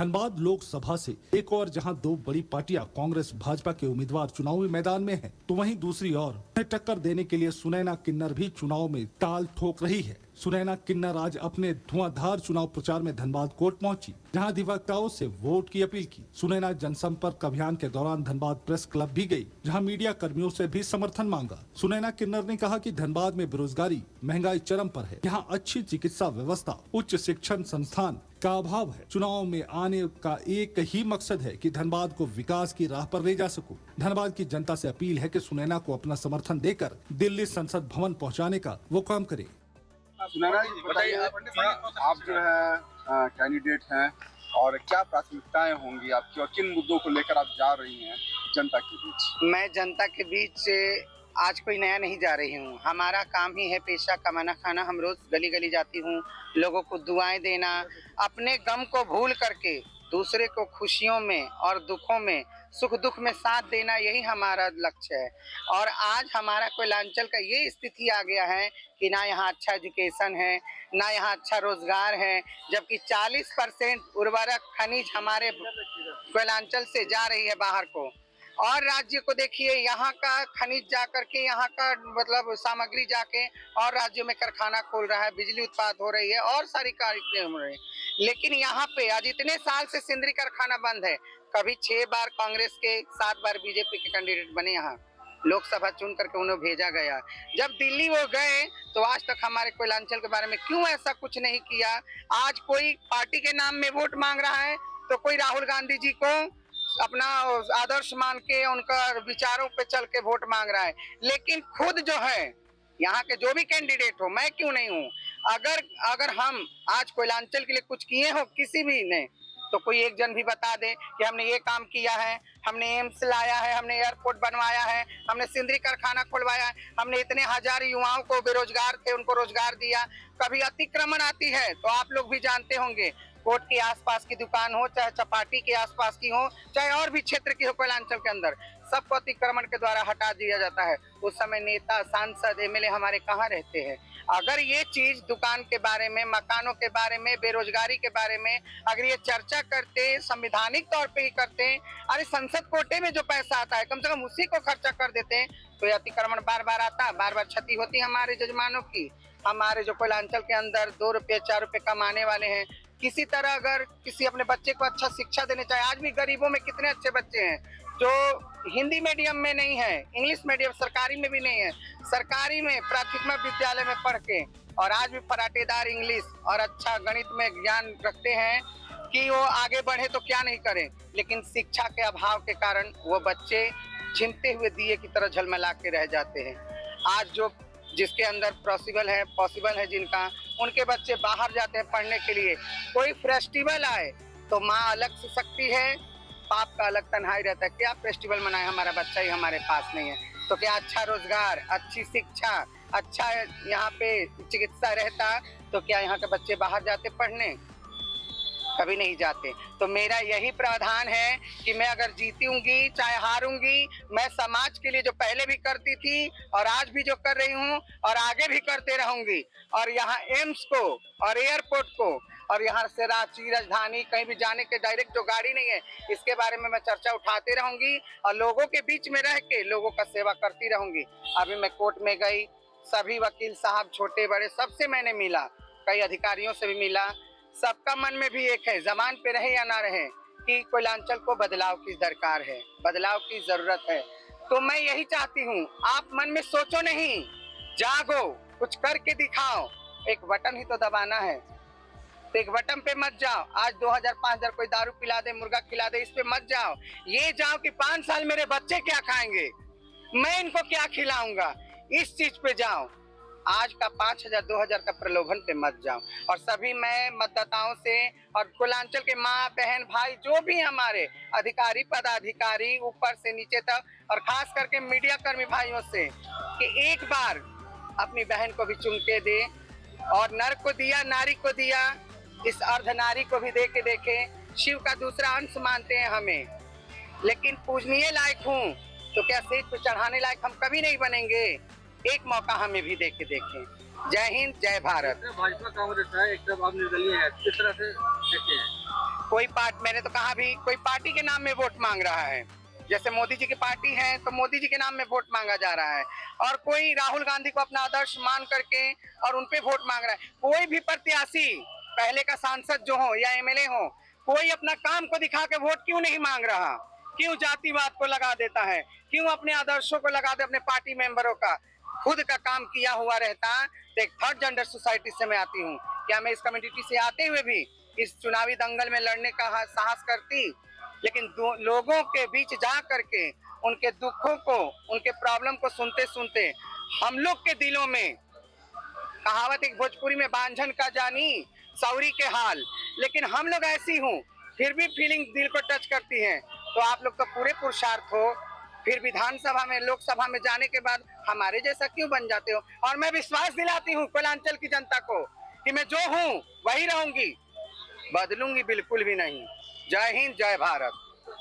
धनबाद लोकसभा से एक और जहां दो बड़ी पार्टियां कांग्रेस भाजपा के उम्मीदवार चुनावी मैदान में हैं, तो वहीं दूसरी ओर उन्हें टक्कर देने के लिए सुनैना किन्नर भी चुनाव में ताल ठोक रही है। सुनैना किन्नर आज अपने धुआंधार चुनाव प्रचार में धनबाद कोर्ट पहुंची, जहां अधिवक्ताओं से वोट की अपील की। सुनैना जनसंपर्क अभियान के दौरान धनबाद प्रेस क्लब भी गई, जहां मीडिया कर्मियों से भी समर्थन मांगा। सुनैना किन्नर ने कहा कि धनबाद में बेरोजगारी, महंगाई चरम पर है, यहाँ अच्छी चिकित्सा व्यवस्था, उच्च शिक्षण संस्थान का अभाव है। चुनाव में आने का एक ही मकसद है कि धनबाद को विकास की राह पर ले जा सकूं। धनबाद की जनता से अपील है कि सुनैना को अपना समर्थन देकर दिल्ली संसद भवन पहुंचाने का वो काम करे। सुनैना जी बताइए, आप जो है कैंडिडेट हैं और क्या प्राथमिकताएं होंगी आपकी और किन मुद्दों को लेकर आप जा रही हैं जनता के बीच? मैं जनता के बीच से आज कोई नया नहीं जा रही हूँ। हमारा काम ही है पेशा कमाना खाना। हम रोज गली गली जाती हूँ, लोगों को दुआएं देना, अपने गम को भूल करके दूसरे को खुशियों में और दुखों में, सुख दुख में साथ देना, यही हमारा लक्ष्य है। और आज हमारा कोयलांचल का ये स्थिति आ गया है कि ना यहाँ अच्छा एजुकेशन है, ना यहाँ अच्छा रोजगार है, जबकि 40% उर्वरक खनिज हमारे कोयलांचल से जा रही है बाहर को। और राज्य को देखिए, यहाँ का खनिज जा करके, यहाँ का मतलब सामग्री जाके और राज्यों में कारखाना खोल रहा है, बिजली उत्पाद हो रही है और सारी कार्यक्रम हो रहे हैं। लेकिन यहाँ पे आज इतने साल से सिंदरी कारखाना बंद है। कभी 6 बार कांग्रेस के, 7 बार बीजेपी के कैंडिडेट बने, यहाँ लोकसभा चुन करके उन्हें भेजा गया। जब दिल्ली वो गए तो आज तक हमारे कोयलांचल के बारे में क्यों ऐसा कुछ नहीं किया? आज कोई पार्टी के नाम में वोट मांग रहा है तो कोई राहुल गांधी जी को अपना आदर्श मान के उनका विचारों पे चल के वोट मांग रहा है। लेकिन खुद जो है यहाँ के जो भी कैंडिडेट हो, मैं क्यों नहीं हूँ, अगर हम आज कोयलांचल के लिए कुछ किए हो किसी भी ने, तो कोई एक जन भी बता दे कि हमने ये काम किया है, हमने एम्स लाया है, हमने एयरपोर्ट बनवाया है, हमने सिंदरी कारखाना खुलवाया है, हमने इतने हजार युवाओं को बेरोजगार थे उनको रोजगार दिया। कभी अतिक्रमण आती है तो आप लोग भी जानते होंगे, कोर्ट के आसपास की दुकान हो, चाहे चपाटी के आसपास की हो, चाहे और भी क्षेत्र की हो, कोयलांचल के अंदर सबको अतिक्रमण के द्वारा हटा दिया जाता है। उस समय नेता, सांसद, एमएलए हमारे कहाँ रहते हैं? अगर ये चीज दुकान के बारे में, मकानों के बारे में, बेरोजगारी के बारे में अगर ये चर्चा करते, संवैधानिक तौर पे ही करते, अरे संसद कोटे में जो पैसा आता है कम से कम उसी को खर्चा कर देते, तो ये अतिक्रमण बार बार आता, बार बार क्षति होती हमारे जजमानों की। हमारे जो कोयलांचल के अंदर 2 रुपये 4 रुपये कमाने वाले हैं, किसी तरह अगर किसी अपने बच्चे को अच्छा शिक्षा देने चाहिए। आज भी गरीबों में कितने अच्छे बच्चे हैं जो हिंदी मीडियम में नहीं है, इंग्लिश मीडियम सरकारी में भी नहीं है, सरकारी में प्राथमिक विद्यालय में पढ़ के और आज भी फराटेदार इंग्लिश और अच्छा गणित में ज्ञान रखते हैं कि वो आगे बढ़े तो क्या नहीं करें। लेकिन शिक्षा के अभाव के कारण वो बच्चे छिनते हुए दिए की तरह झलमला के रह जाते हैं। आज जो जिसके अंदर पॉसिबल है जिनका, उनके बच्चे बाहर जाते हैं पढ़ने के लिए। कोई फेस्टिवल आए तो माँ अलग से सकती है, बाप का अलग तन्हाई रहता है। क्या फेस्टिवल मनाए, हमारा बच्चा ही हमारे पास नहीं है, तो क्या अच्छा रोजगार, अच्छी शिक्षा, अच्छा यहाँ पे चिकित्सा रहता तो क्या यहाँ के बच्चे बाहर जाते पढ़ने? कभी नहीं जाते। तो मेरा यही प्रावधान है कि मैं अगर जीतूंगी चाहे हारूंगी, मैं समाज के लिए जो पहले भी करती थी और आज भी जो कर रही हूँ और आगे भी करते रहूंगी, और यहाँ एम्स को और एयरपोर्ट को और यहाँ से रांची, राजधानी कहीं भी जाने के डायरेक्ट जो गाड़ी नहीं है, इसके बारे में मैं चर्चा उठाते रहूंगी और लोगों के बीच में रह के लोगों का सेवा करती रहूंगी। अभी मैं कोर्ट में गई, सभी वकील साहब छोटे बड़े सबसे मैंने मिला, कई अधिकारियों से भी मिला। सबका मन में भी एक है, जबान पे रहे या ना रहे, कि कोयलांचल को बदलाव की दरकार है, बदलाव की जरूरत है। तो मैं यही चाहती हूँ, आप मन में सोचो नहीं, जागो, कुछ करके दिखाओ। एक बटन ही तो दबाना है, तो एक बटन पे मत जाओ। आज 2000-5000 कोई दारू पिला दे, मुर्गा खिला दे, इस पे मत जाओ। ये जाओ कि 5 साल मेरे बच्चे क्या खाएंगे, मैं इनको क्या खिलाऊंगा, इस चीज पे जाओ। आज का 5000-2000 का प्रलोभन पे मत जाओ। और सभी मैं मतदाताओं से और कोयलांचल के माँ बहन भाई जो भी हमारे अधिकारी पदाधिकारी ऊपर से नीचे तक, और खास करके मीडिया कर्मी भाइयों से, कि एक बार अपनी बहन को भी चुन के दे। और नर को दिया, नारी को दिया, इस अर्धनारी को भी दे के देखे। शिव का दूसरा अंश मानते हैं हमें, लेकिन पूजनीय लायक हूँ तो क्या सेज पे चढ़ाने लायक हम कभी नहीं बनेंगे? एक मौका हमें भी दे के देखें। जय हिंद, जय भारत। भाजपा कांग्रेस है, एक तरफ आप निर्दलीय है, किस तरह से देखते हैं? मैंने तो कहा भी कोई पार्टी के नाम में वोट मांग रहा है। जैसे मोदी जी की पार्टी है तो मोदी जी के नाम में वोट मांगा जा रहा है, और कोई राहुल गांधी को अपना आदर्श मान करके और उनपे वोट मांग रहा है। कोई भी प्रत्याशी, पहले का सांसद जो हो या एमएलए हो, कोई अपना काम को दिखा के वोट क्यों नहीं मांग रहा? क्यों जातिवाद को लगा देता है? क्यों अपने आदर्शों को लगा दे अपने पार्टी मेंबरों का? खुद का काम किया हुआ रहता। तो एक थर्ड जेंडर सोसाइटी से मैं आती हूँ, क्या मैं इस कम्युनिटी से आते हुए भी इस चुनावी दंगल में लड़ने का साहस करती? लेकिन लोगों के बीच जा करके उनके दुखों को, उनके प्रॉब्लम को सुनते सुनते हम लोग के दिलों में, कहावत एक भोजपुरी में, बांझन का जानी सौरी के हाल, लेकिन हम लोग ऐसी हूँ फिर भी फीलिंग दिल को टच करती है। तो आप लोग तो पूरे पुरुषार्थ हो, फिर विधानसभा में, लोकसभा में जाने के बाद हमारे जैसा क्यों बन जाते हो? और मैं विश्वास दिलाती हूँ कोयलांचल की जनता को कि मैं जो हूँ वही रहूंगी, बदलूंगी बिल्कुल भी नहीं। जय हिंद, जय भारत।